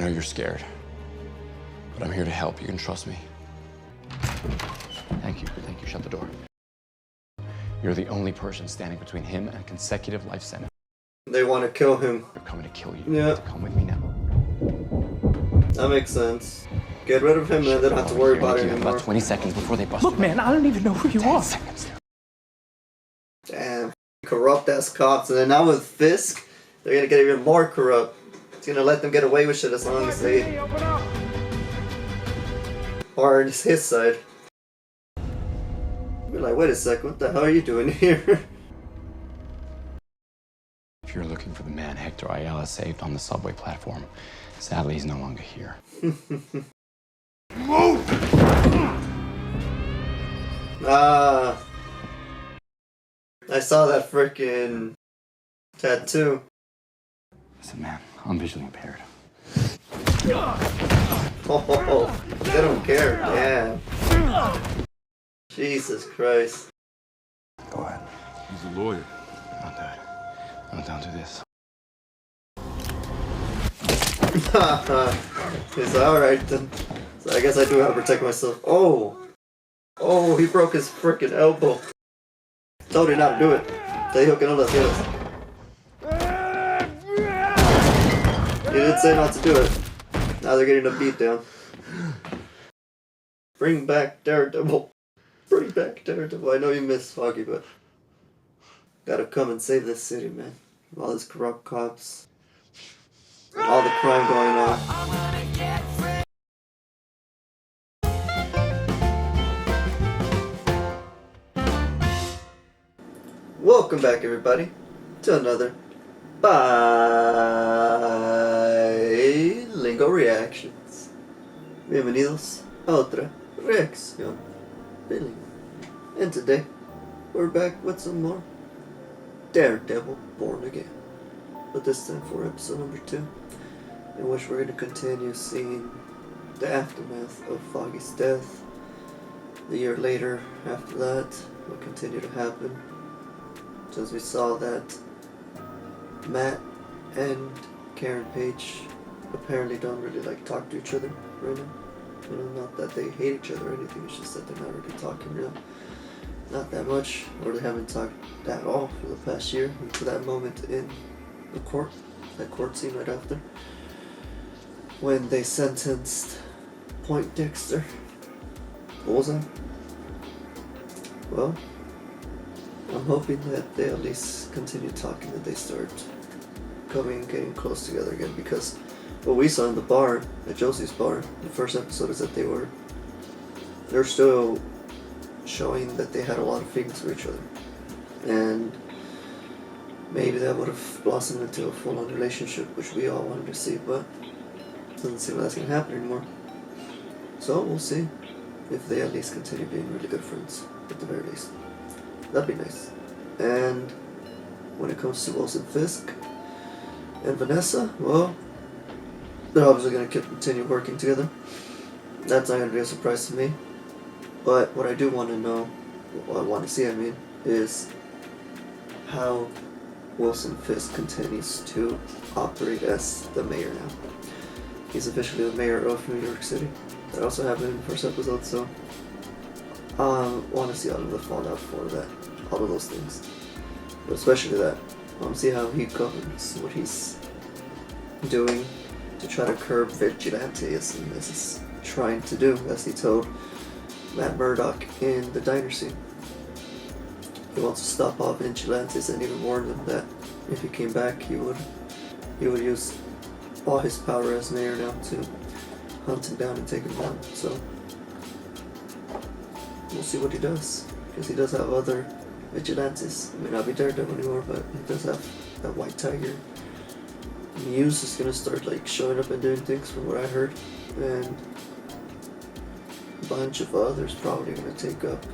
know you're scared, but I'm here to help. You can trust me. Thank you. Thank you. Shut the door. You're the only person standing between him and a consecutive life sentence. They want to kill him. They're coming to kill you. Yeah. You have to come with me now. That makes sense. Get rid of him and then they don't have to worry about it anymore. About 20 seconds before they bust Look, you. man, I don't even know who you 10 are. seconds. Damn. Corrupt ass cops. And then now with Fisk, they're gonna get even more corrupt. It's gonna let them get away with shit as long as they are on his side. Be like, wait a sec, what the hell are you doing here? If you're looking for the man Hector Ayala saved on the subway platform, sadly he's no longer here. I saw that frickin' tattoo. Listen, man, I'm visually impaired. Oh, they don't care, damn. Jesus Christ. Go ahead. He's a lawyer. Don't do it. No, don't do this. It's alright then. So I guess I do have to protect myself. Oh! Oh, he broke his frickin' elbow. Told you not to do it. Te dijo que no lo hacías. He did say not to do it. Now they're getting a beat down. Bring back Daredevil. Bring back Daredevil. I know you miss Foggy, but gotta come and save this city, man. All these corrupt cops. All the crime going on. Welcome back, everybody, to another Bilingual Reactions. Bienvenidos a otra reacción bilingüe. And today, we're back with some more Daredevil Born Again. But this time for episode number 2, in which we're going to continue seeing the aftermath of Foggy's death. A year later, after that, will continue to happen. Since we saw that Matt and Karen Page apparently don't really talk to each other right now. You know, not that they hate each other or anything, it's just that they're not really talking real. Not that much, or they haven't talked at all for the past year, until that moment in the court, that court scene right after, when they sentenced Poindexter. What was that? Well, I'm hoping that they at least continue talking, that they start getting close together again, because what we saw in the bar, at Josie's bar, the first episode, is that they're still showing that they had a lot of feelings for each other. And maybe that would have blossomed into a full-on relationship, which we all wanted to see, but it doesn't seem like that's going to happen anymore. So we'll see if they at least continue being really good friends, at the very least. That'd be nice. And when it comes to Wilson Fisk and Vanessa, well, they're obviously going to continue working together. That's not going to be a surprise to me. But what I do want to know, what I want to see, is how Wilson Fisk continues to operate as the mayor now. He's officially the mayor of New York City. That also happened in the first episode, so I want to see all of the fallout for that, all of those things. But especially that. I want to see how he governs, what he's doing to try to curb vigilantes, as he's trying to do, as he told Matt Murdock in the diner scene. He wants to stop all vigilantes and even warn them that if he came back, he would use all his power as mayor now to hunt him down and take him down. So we'll see what he does, because he does have other vigilantes. It may not be Daredevil anymore, but he does have that White Tiger. Muse is gonna start showing up and doing things, from what I heard, and a bunch of others probably gonna take up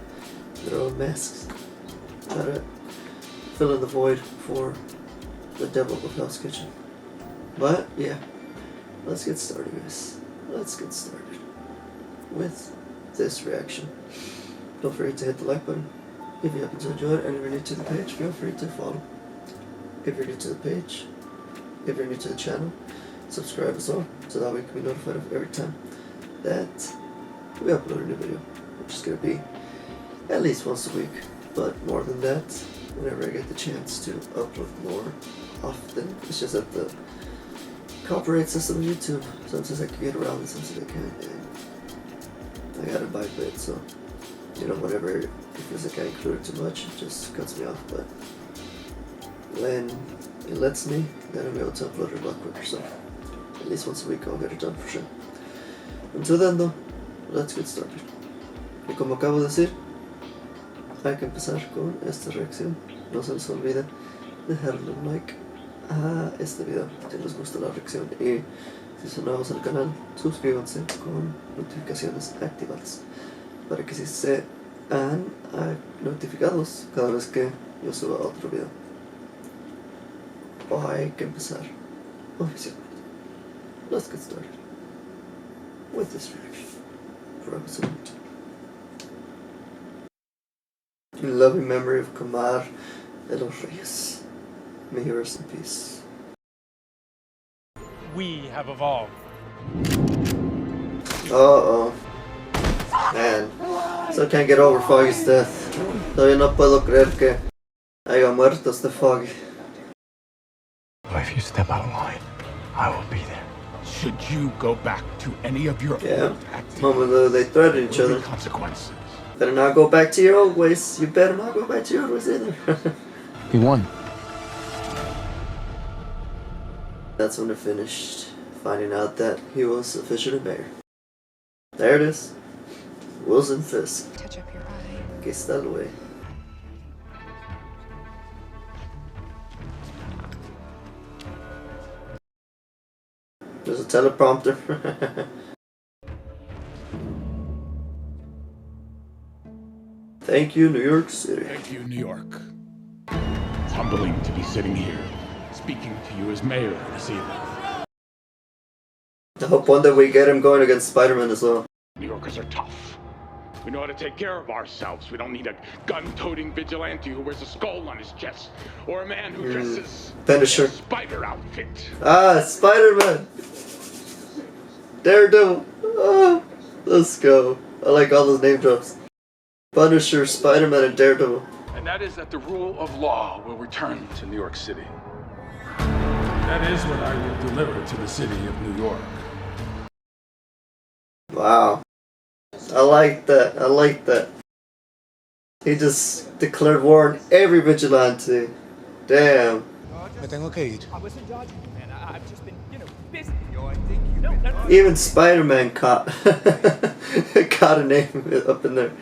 their own masks. Try to fill in the void for the Devil of Hell's Kitchen. But yeah, let's get started, guys. Let's get started with this reaction. Don't forget to hit the like button if you happen to enjoy it, and if you're new to the page, feel free to follow. If you're new to the page, if you're new to the channel, subscribe as well, so that way you can be notified of every time that we upload a new video, which is going to be at least once a week, but more than that, whenever I get the chance to upload more often. It's just that the copyright system on YouTube, sometimes I can get around it, sometimes I can't, and I gotta abide by it, so, you know, whenever it feels like I included too much, it just cuts me off, but when it lets me, then I'll be able to upload it a lot quicker, so at least once a week I'll get it done for sure. Until then though, let's get started. Y como acabo de decir, hay que empezar con esta reacción. No se les olvide dejarle un like a este video si les gusta la reacción, y si son nuevos al canal, suscríbanse con notificaciones activadas para que si sean notificados cada vez que yo suba otro video. Hay que empezar oficialmente. Let's get started with this reaction for episode 2. In loving memory of Kamar de los Reyes. May he rest in peace. We have evolved. Uh-oh. Man. Still can't get over Foggy's death. Todavía no puedo creer que haya muerto este Foggy. If you step out of line, I will be there. Should you go back to any of your Yeah. old tactics, Moment they threaten each there will other. be consequences. Better not go back to your old ways. You better not go back to your old ways either. He won. That's when it finished, finding out that he was officially mayor. There it is. Wilson Fisk. Touch up your eye. Aquí está el güey. There's a teleprompter. Thank you, New York City. Thank you, New York. It's humbling to be sitting here, speaking to you as mayor this evening. I hope one day we get him going against Spider-Man as well. New Yorkers are tough. We know how to take care of ourselves. We don't need a gun-toting vigilante who wears a skull on his chest, or a man who dresses in a Punisher. spider outfit. Ah, Spider-Man! Daredevil! Oh, let's go. I like all those name drops. Punisher, Spider-Man, and Daredevil. And that is that the rule of law will return to New York City. That is what I will deliver to the city of New York. Wow. I like that. I like that. He just declared war on every vigilante. Damn. Me tengo que ir. Even Spider-Man caught caught a name up in there.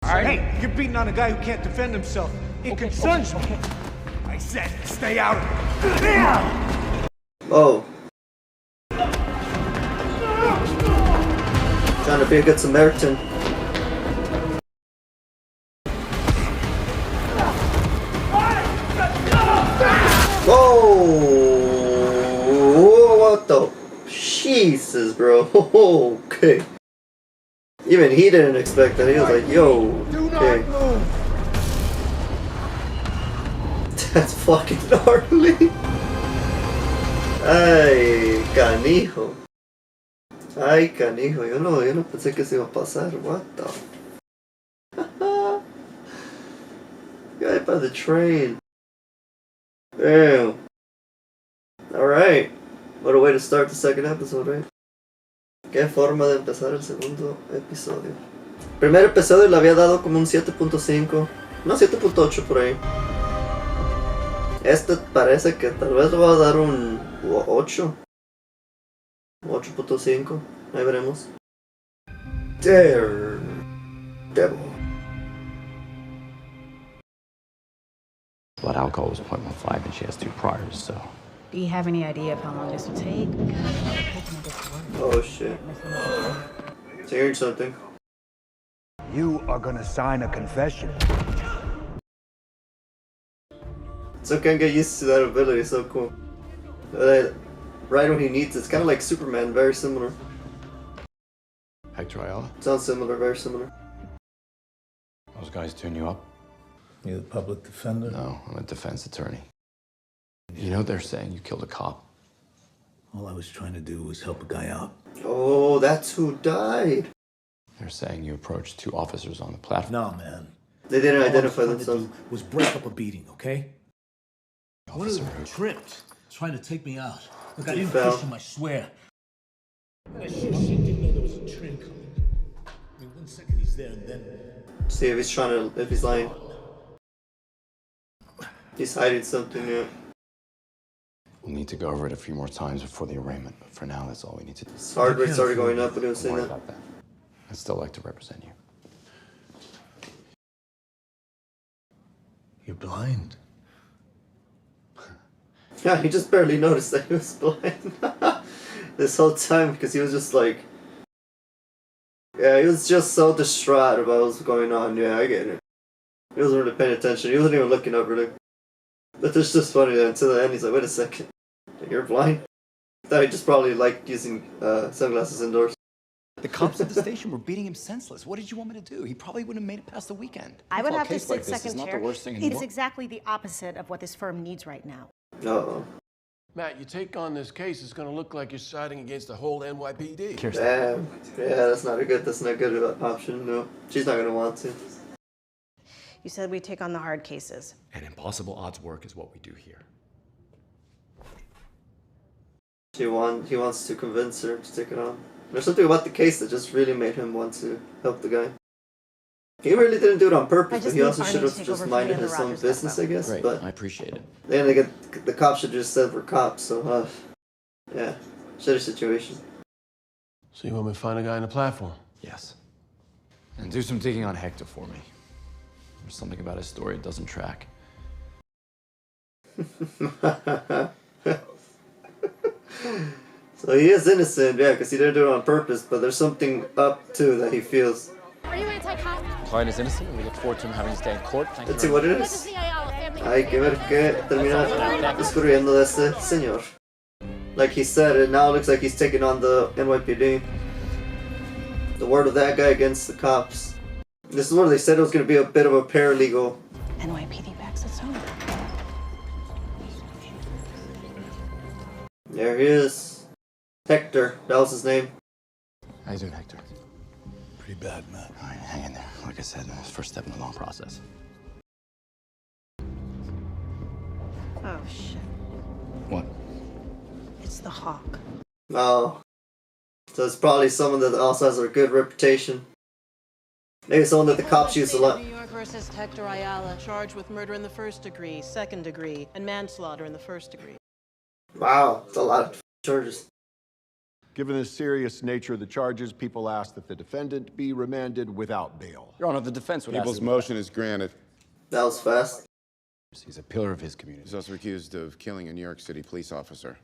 Hey, you're beating on a guy who can't defend himself. It concerns me. I said, stay out of it. Oh. Trying to be a good Samaritan. Whoa! What the? Jesus, bro. Okay. Even he didn't expect that. He was like, yo. Okay. That's fucking gnarly. Ay, canijo. Ay, canijo. Yo no pensé que se iba a pasar. What the? Guy by the train. Damn. Alright. What a way to start the second episode, right? Qué forma de empezar el segundo episodio. Primer episodio le había dado como un 7.5. No, 7.8 por ahí. Este parece que tal vez le va a dar un 8. 8.5. Ahí veremos. Daredevil. Blood alcohol was 0.15 and she has 2 priors, so. Do you have any idea of how long this will take? Oh shit. Hearing something. You are gonna sign a confession. So can't get used to that ability, so cool. Right when he needs it, it's kind of like Superman, very similar. Hector Ayala, Sounds similar, very similar. those guys tune you up? You the public defender? No, I'm a defense attorney. You know they're saying you killed a cop. All I was trying to do was help a guy out. Oh, that's who died. They're saying you approached 2 officers on the platform. No, man. They didn't All I was identify trying to themselves. do was break up a beating, okay? One of Officer them who? tripped, trying to take me out. Look, I He didn't fell. push him, I swear. That shit didn't know there was a train coming. I mean, 1 second he's there and then... See if he's lying. He's hiding something, yeah. We'll need to go over it a few more times before the arraignment, but for now, that's all we need to do. His heart rate started going up, but he was Don't saying worry that. about that. I'd still like to represent you. You're blind. Yeah, he just barely noticed that he was blind this whole time because he was just like, yeah, he was just so distraught about what's going on. Yeah, I get it. He wasn't really paying attention. He wasn't even looking up really. But it's just funny that until the end, he's like, wait a second, you're blind? I thought he just probably liked using sunglasses indoors. The cops at the station were beating him senseless. What did you want me to do? He probably wouldn't have made it past the weekend. I would Well, a have to case like sit this is second not the chair. worst thing in the It's world. exactly the opposite of what this firm needs right now. Uh-oh. Matt, you take on this case, it's gonna look like you're siding against the whole NYPD. Damn. Yeah, that's not a good option, no. She's not gonna want to. You said we take on the hard cases. And impossible odds work is what we do here. He wants to convince her to take it on. There's something about the case that just really made him want to help the guy. He really didn't do it on purpose, but he also should have just minded his own business, I guess. Great, But I appreciate it. then the cops should have just said we're cops, so, yeah. Shitty situation. So you want me to find a guy on the platform? Yes. And do some digging on Hector for me. There's something about his story that doesn't track. So he is innocent, yeah, because he didn't do it on purpose, but there's something up, too, that he feels. Are you anti-cop? Client is innocent, and we look forward to him having his day in court. Thank Let's you see what it What does is. the Ayala family Hay que ver qué termina descubriendo de este señor. Like he said, it now looks like he's taking on the NYPD. The word of that guy against the cops. This is where they said it was going to be a bit of a paralegal. NYPD backs us up. There he is. Hector, that was his name. How you doing, Hector? Pretty bad, man. All right, hang in there. Like I said, the first step in a long process. Oh, shit. What? It's the Hawk. Oh. So it's probably someone that also has a good reputation. Maybe someone that the cops use a lot. New York versus Hector Ayala, charged with murder in the first degree, second degree, and manslaughter in the first degree. Wow, it's a lot of charges. Given the serious nature of the charges, people ask that the defendant be remanded without bail. Your Honor, the defense would People's motion is granted. That was fast. He's a pillar of his community. He's also accused of killing a New York City police officer.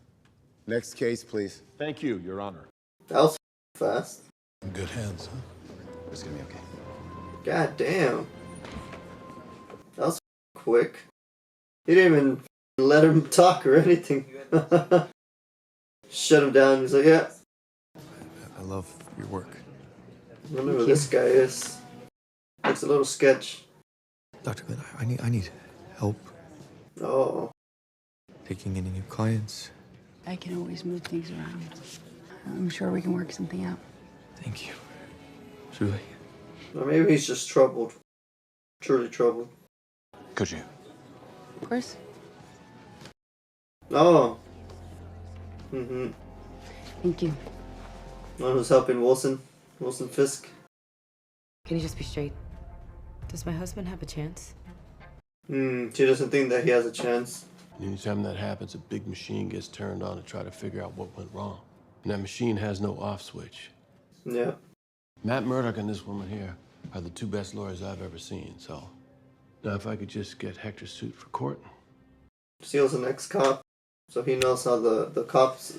Next case, please. Thank you, Your Honor. That was fast. In good hands, huh? It's gonna be okay. God damn. That was quick. He didn't even let him talk or anything. Shut him down. He's like, yeah. I love your work. I wonder who this guy is. Looks a little sketch. Dr. Glenn, I need help Oh. taking any new clients. I can always move things around. I'm sure we can work something out. Thank you. Truly. Or maybe he's just troubled. Truly troubled. Could you? Of course. Oh. Mm-hmm. Thank you. One who's helping Wilson Fisk. Can you just be straight? Does my husband have a chance? She doesn't think that he has a chance. Anytime that happens, a big machine gets turned on to try to figure out what went wrong. And that machine has no off switch. Yeah. Matt Murdock and this woman here are the 2 best lawyers I've ever seen, so... Now, if I could just get Hector's suit for court... Steele's an ex-cop, so he knows how the cops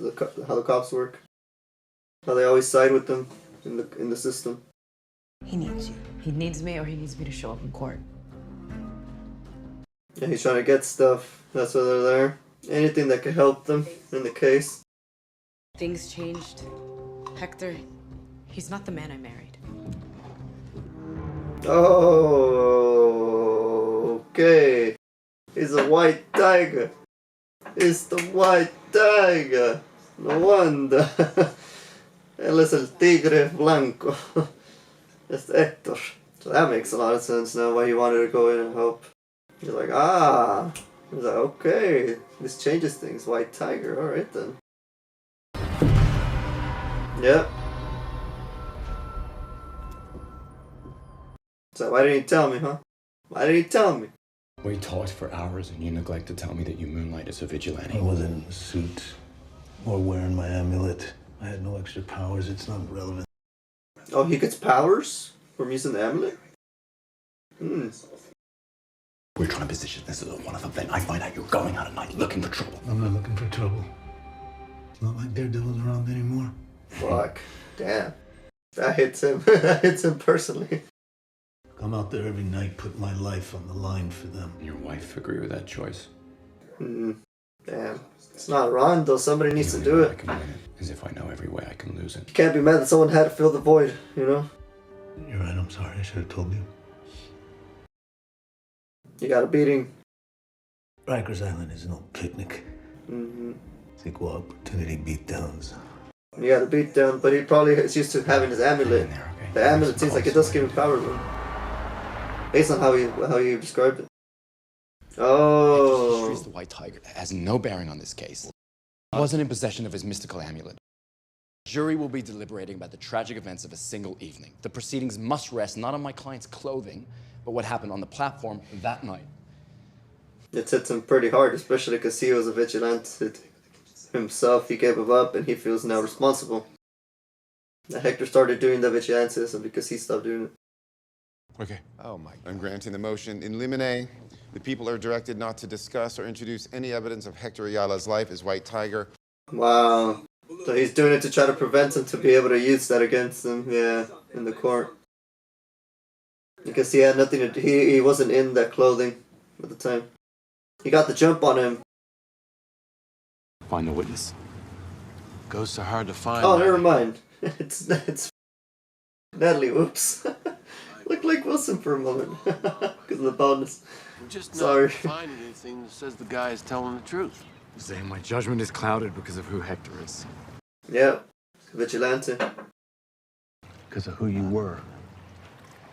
work. How they always side with them in the system. He needs you. He needs me, or he needs me to show up in court. Yeah, he's trying to get stuff. That's why they're there. Anything that could help them in the case. Things changed. Hector, he's not the man I married. Oh, okay. He's a white tiger. It's the white tiger. No wonder. Él es el tigre blanco. It's Hector. So that makes a lot of sense now why he wanted to go in and help. He's like, ah. He's like, okay. This changes things. White tiger. Alright then. Yep. So why didn't you tell me, huh? Why didn't you tell me? We talked for hours and you neglect to tell me that you moonlight as a vigilante. I wasn't in the suit or wearing my amulet. I had no extra powers. It's not relevant. Oh, he gets powers from using the amulet? Hmm. We're trying to position this as a one-off event. I find out you're going out at night looking for trouble. I'm not looking for trouble. It's not like Daredevil's around anymore. Fuck. Damn. That hits him. That hits him personally. I'm out there every night, put my life on the line for them. Your wife agree with that choice? Hmm. Damn. It's not wrong though. Somebody needs to do I it. can win it, as if I know every way I can lose it. You can't be mad that someone had to fill the void, you know? You're right, I'm sorry. I should have told you. You got a beating. Rikers Island is no picnic. Mm-hmm. It's equal opportunity beatdowns. You got a beat down, but he probably is used to having his amulet. The amulet seems like it does give him power though. Based on how you described it. Oh. The White Tiger has no bearing on this case. He wasn't in possession of his mystical amulet. The jury will be deliberating about the tragic events of a single evening. The proceedings must rest not on my client's clothing, but what happened on the platform that night. It hits him pretty hard, especially because he was a vigilante himself. He gave it up and he feels now responsible. Now Hector started doing the vigilantism because he stopped doing it. Okay. Oh my God. I'm granting the motion in limine. The people are directed not to discuss or introduce any evidence of Hector Ayala's life as White Tiger. Wow. So he's doing it to try to prevent him to be able to use that against him, yeah, in the court. Because he had nothing to he wasn't in that clothing at the time. He got the jump on him. Find the witness. Ghosts are hard to find. Oh, never mind. It's Natalie, whoops. Looked like Wilson for a moment. Because of the baldness. I'm just Sorry. not finding anything that says the guy is telling the truth. Saying my judgment is clouded because of who Hector is. Yeah. Vigilante. Because of who you were.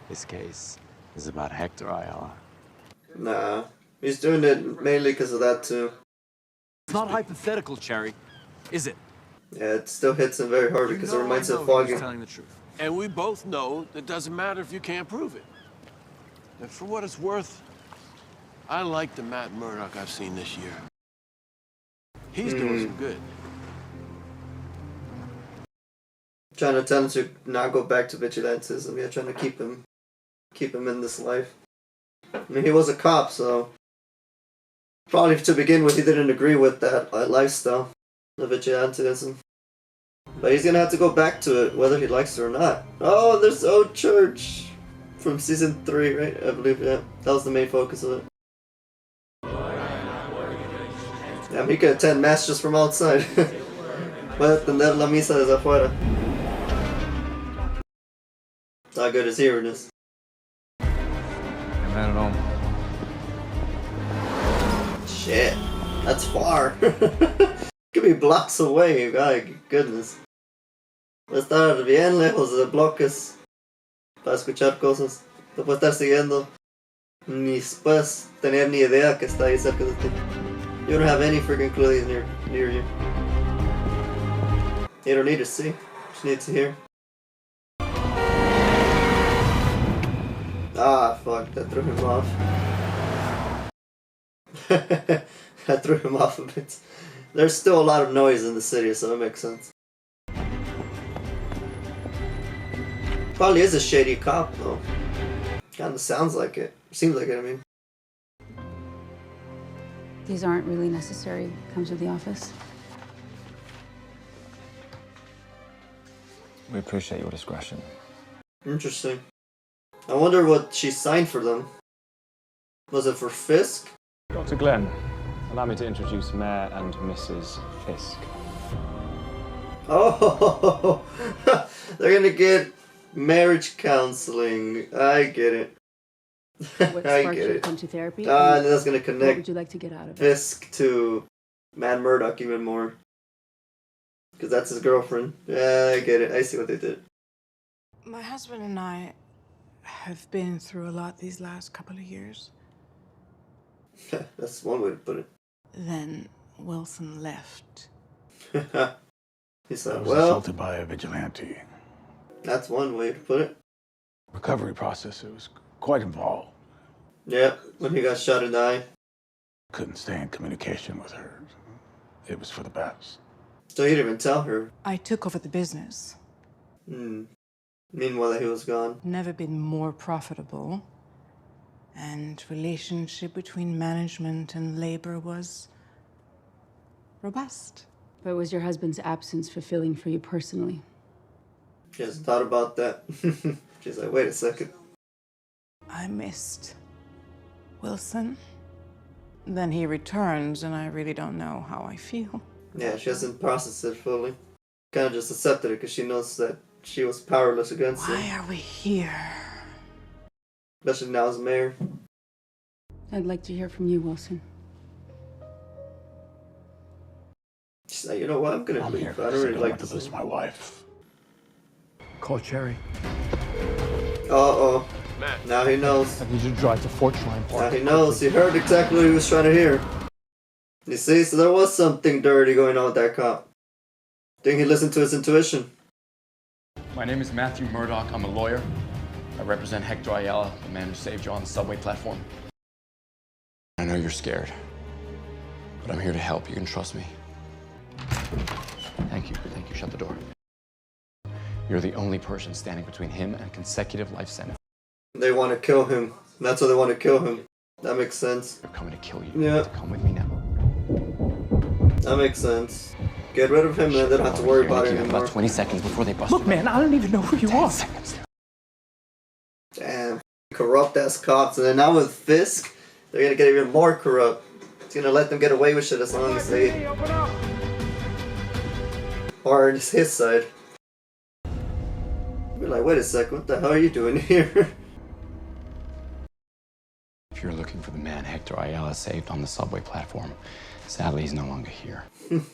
This case is about Hector Ayala. Nah. He's doing it mainly because of that too. It's not hypothetical, Cherry, is it? Yeah, it still hits him very hard because it reminds him of Foggy. Telling the truth. And we both know it doesn't matter if you can't prove it. And for what it's worth, I like the Matt Murdock I've seen this year. He's doing some good. Trying to tell him to not go back to vigilantism. Yeah, trying to keep him in this life. I mean, he was a cop, so probably to begin with, he didn't agree with that lifestyle, the vigilantism. But he's gonna have to go back to it, whether he likes it or not. Oh, there's Old Church from season 3, right? I believe, yeah. That was the main focus of it. Yeah, he could attend mass just from outside. Puede atender la misa desde afuera. How good is hearing this? I'm at home. Shit, that's far. Could be blocks away, my goodness. Va a estar bien lejos de bloques para escuchar cosas. Te puede estar siguiendo. Ni puedes tener ni idea que está ahí cerca de ti. You don't have any freaking clue he's near you. You don't need to see, just need to hear. Ah, fuck, that threw him off. That threw him off a bit. There's still a lot of noise in the city, so it makes sense. Probably is a shady cop, though. Kinda sounds like it. Seems like it, I mean. These aren't really necessary. Come to the office. We appreciate your discretion. Interesting. I wonder what she signed for them. Was it for Fisk? Dr. Glenn, allow me to introduce Mayor and Mrs. Fisk. Oh, they're gonna get marriage counseling. I get it. What I sparked get you to it. come to therapy? And that's gonna What connect would you like to get out of it? Fisk to Matt Murdock even more. Because that's his girlfriend. Yeah, I get it. I see what they did. My husband and I have been through a lot these last couple of years. That's one way to put it. Then Wilson left. He's I like, was well, assaulted by a vigilante. that's one way to put it. Recovery process, it was quite involved. Yeah, when he got shot in the eye. Couldn't stay in communication with her. It was for the best. So he didn't even tell her. I took over the business. Meanwhile, he was gone. Never been more profitable. And relationship between management and labor was robust. But was your husband's absence fulfilling for you personally? She hasn't thought about that. She's like, wait a second. I missed Wilson. Then he returns, and I really don't know how I feel. Yeah, she hasn't processed it fully. Kind of just accepted it because she knows that she was powerless against him. Why are we here? Especially now as mayor. I'd like to hear from you, Wilson. She's like, you know what? I'm gonna leave. I don't really like to lose my wife. Call Cherry. Uh-oh. Now he knows. I need you to drive to Fort Shrine Park. Now he knows. He heard exactly what he was trying to hear. You see? So there was something dirty going on with that cop. Think he listened to his intuition. My name is Matthew Murdock. I'm a lawyer. I represent Hector Ayala, the man who saved you on the subway platform. I know you're scared, but I'm here to help. You can trust me. Thank you. Thank you. Shut the door. You're the only person standing between him and consecutive life sentence. They want to kill him. That's why they want to kill him. That makes sense. They're coming to kill you. Yeah. Come with me now. That makes sense. Get rid of him and then they don't have to worry about it anymore. About 20 seconds before they bust Look, man, I don't even know who you are. Seconds. Damn. Corrupt ass cops. And then now with Fisk, they're gonna get even more corrupt. It's gonna let them get away with shit as long as they... Or it's his side. We're like, wait a second, what the hell are you doing here? If you're looking for the man Hector Ayala saved on the subway platform, sadly he's no longer here. Move!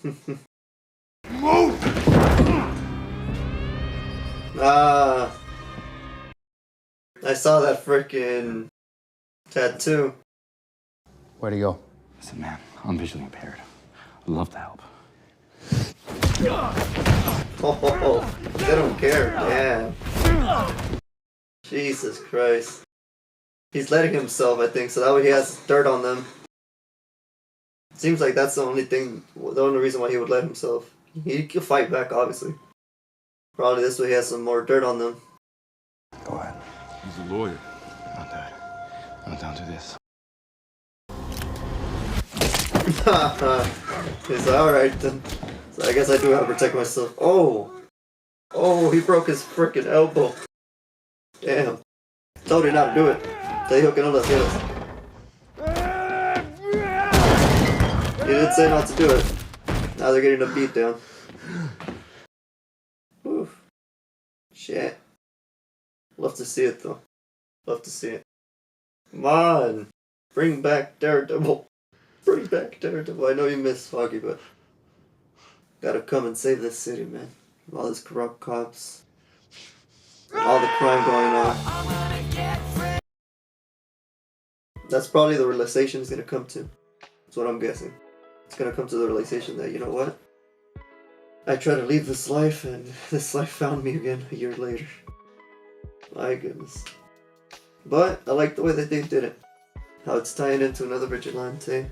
I saw that frickin' tattoo. Where'd he go? Listen, man, I'm visually impaired. I'd love to help. Oh, they don't care, damn. Jesus Christ. He's letting himself, I think, so that way he has dirt on them. Seems like that's the only reason why he would let himself. He could fight back, obviously. Probably this way he has some more dirt on them. Go ahead. He's a lawyer. Don't do it. No, don't do this. He's alright then. So I guess I do have to protect myself. Oh! Oh, he broke his frickin' elbow. Damn. Told you not to do it. Te dijo que no lo hacías. He did say not to do it. Now they're getting a beat down. Oof. Shit. Love to see it though. Love to see it. Come on. Bring back Daredevil. Bring back Daredevil. I know you miss Foggy, but gotta come and save this city, man. All these corrupt cops. All the crime going on. That's probably the realization he's gonna come to. That's what I'm guessing. It's gonna come to the realization that, you know what? I tried to leave this life and this life found me again a year later. My goodness. But I like the way that they did it. How it's tying into another vigilante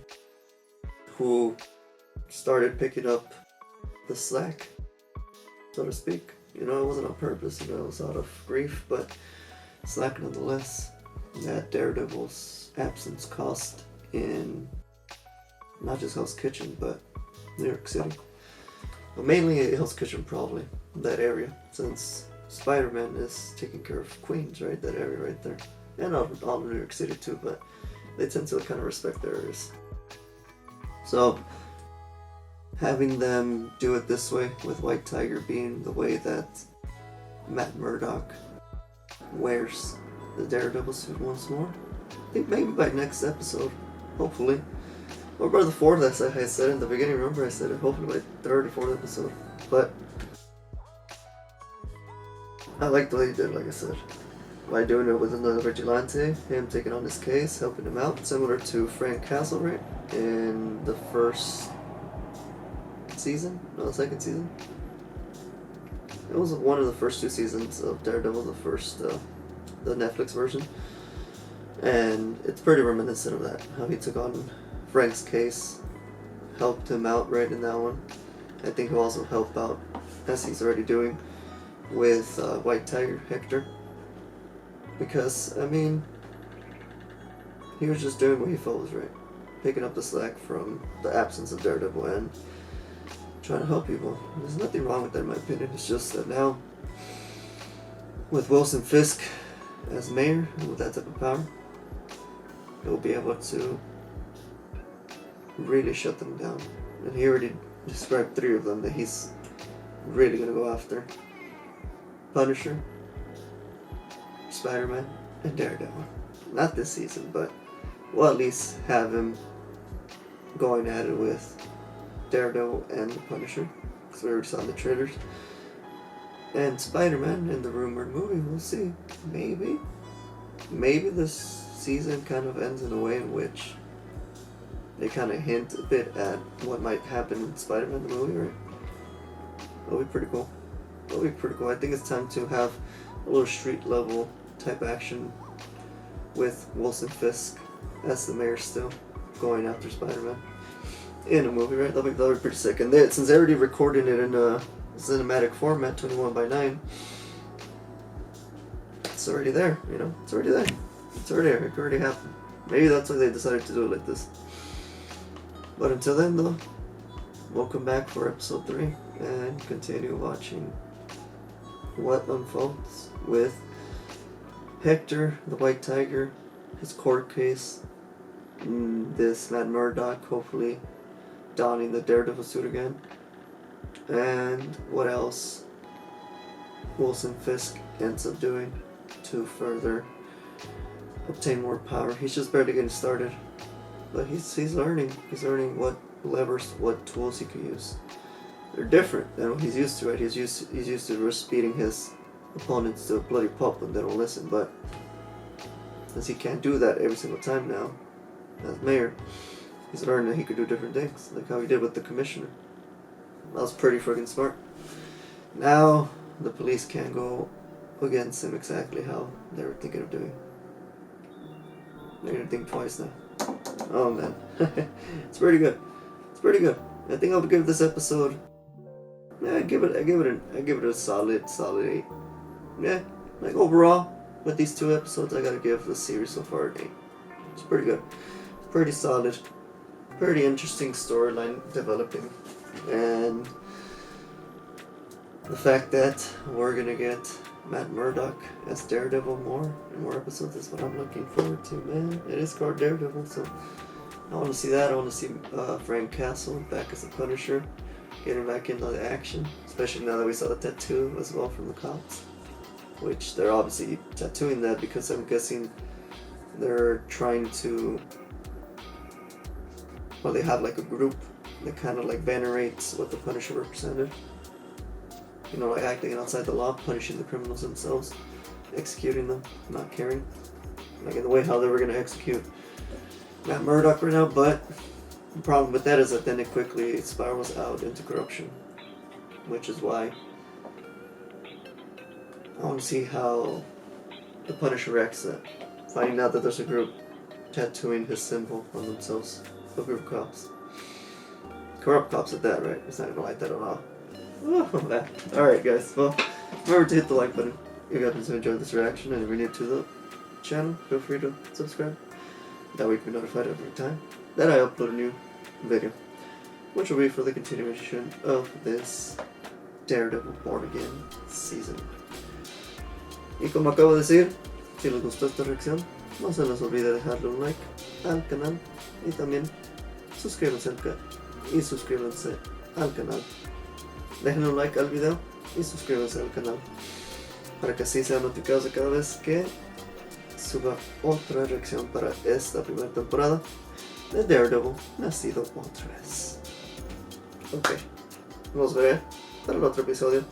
who started picking up the slack, so to speak. You know, it wasn't on purpose, you know, it was out of grief, but slack nonetheless. That Daredevil's absence cost in not just Hell's Kitchen, but New York City. But mainly Hell's Kitchen, probably, that area, since Spider-Man is taking care of Queens, right? That area right there. And all of New York City too, but they tend to kind of respect their areas. So, having them do it this way, with White Tiger being the way that Matt Murdock wears the Daredevil suit once more. I think maybe by next episode, hopefully. Or by the fourth, as I said in the beginning, remember I said it, hopefully by third or fourth episode. But I like the way he did, like I said. By doing it with another vigilante, him taking on this case, helping him out, similar to Frank Castle, right? In the first season? No, the second season? It was one of the first 2 seasons of Daredevil, the Netflix version. And it's pretty reminiscent of that, how he took on Frank's case, helped him out right in that one. I think he'll also help out, as he's already doing, with White Tiger, Hector. Because, I mean, he was just doing what he felt was right. Picking up the slack from the absence of Daredevil and trying to help people. There's nothing wrong with that in my opinion. It's just that now, with Wilson Fisk as mayor, with that type of power, he'll be able to really shut them down. And he already described 3 of them that he's really going to go after. Punisher, Spider-Man, and Daredevil. Not this season, but we'll at least have him going at it with Daredevil and the Punisher, because we already saw in the trailers. And Spider-Man in the rumored movie, we'll see. Maybe this season kind of ends in a way in which they kind of hint a bit at what might happen in Spider-Man the movie, right? That'll be pretty cool. I think it's time to have a little street level type action with Wilson Fisk as the mayor still going after Spider-Man in a movie, right? That'll be pretty sick. And since they're already recording it in a cinematic format, 21:9, it's already there, you know? It's already there. It already happened. Maybe that's why they decided to do it like this. But until then, though, we'll come back for episode 3 and continue watching what unfolds with Hector, the White Tiger, his court case, this Matt Murdock hopefully donning the Daredevil suit again, and what else Wilson Fisk ends up doing to further obtain more power. He's just barely getting started, but he's learning. He's learning what levers, what tools he can use. They're different than what he's used to, right? He's used to just beating his opponents to a bloody pulp when they don't listen, but since he can't do that every single time now, as mayor, he's learned that he could do different things, like how he did with the commissioner. That was pretty friggin' smart. Now, the police can't go against him exactly how they were thinking of doing. They're gonna think twice now. Oh man. It's pretty good. I think I'll give this episode, I give it a solid 8. Yeah, like overall, with these 2 episodes, I gotta give the series so far an 8. It's pretty good, pretty solid, pretty interesting storyline developing, and the fact that we're gonna get Matt Murdock as Daredevil in more episodes is what I'm looking forward to, man. It is called Daredevil, so I want to see that. I want to see Frank Castle back as the Punisher, getting back into the action, especially now that we saw the tattoo as well from the cops, which they're obviously tattooing that because I'm guessing they're trying to, well, they have like a group that kind of like venerates what the Punisher represented. You know, like acting outside the law, punishing the criminals themselves, executing them, not caring. Like in the way how they were going to execute Matt Murdock right now, but the problem with that is that then it quickly spirals out into corruption, which is why I want to see how the Punisher reacts to that. Finding out that there's a group tattooing his symbol on themselves, a group of cops. Corrupt cops at that, right? It's not even like that at all. Oh, man. Alright guys, well, remember to hit the like button if you guys enjoyed this reaction, and if you're new to the channel, feel free to subscribe. That way you can be notified every time that I upload a new video, which will be for the continuation of this Daredevil Born Again season. Y como acabo de decir, si les gustó esta reacción, no se les olvide dejarle un like al canal y también suscríbanse al canal. Dejen un like al video y suscríbanse al canal para que así sean notificados de cada vez que suba otra reacción para esta primera temporada de Daredevil nacido otra vez. Ok, nos veré para el otro episodio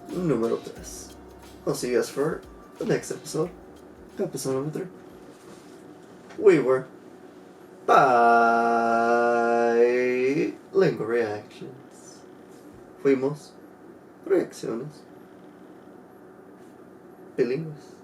número 3. I'll see you guys for the next episode. Episode number 3. We were Bilingual Reactions. Fuimos reacciones bilingües.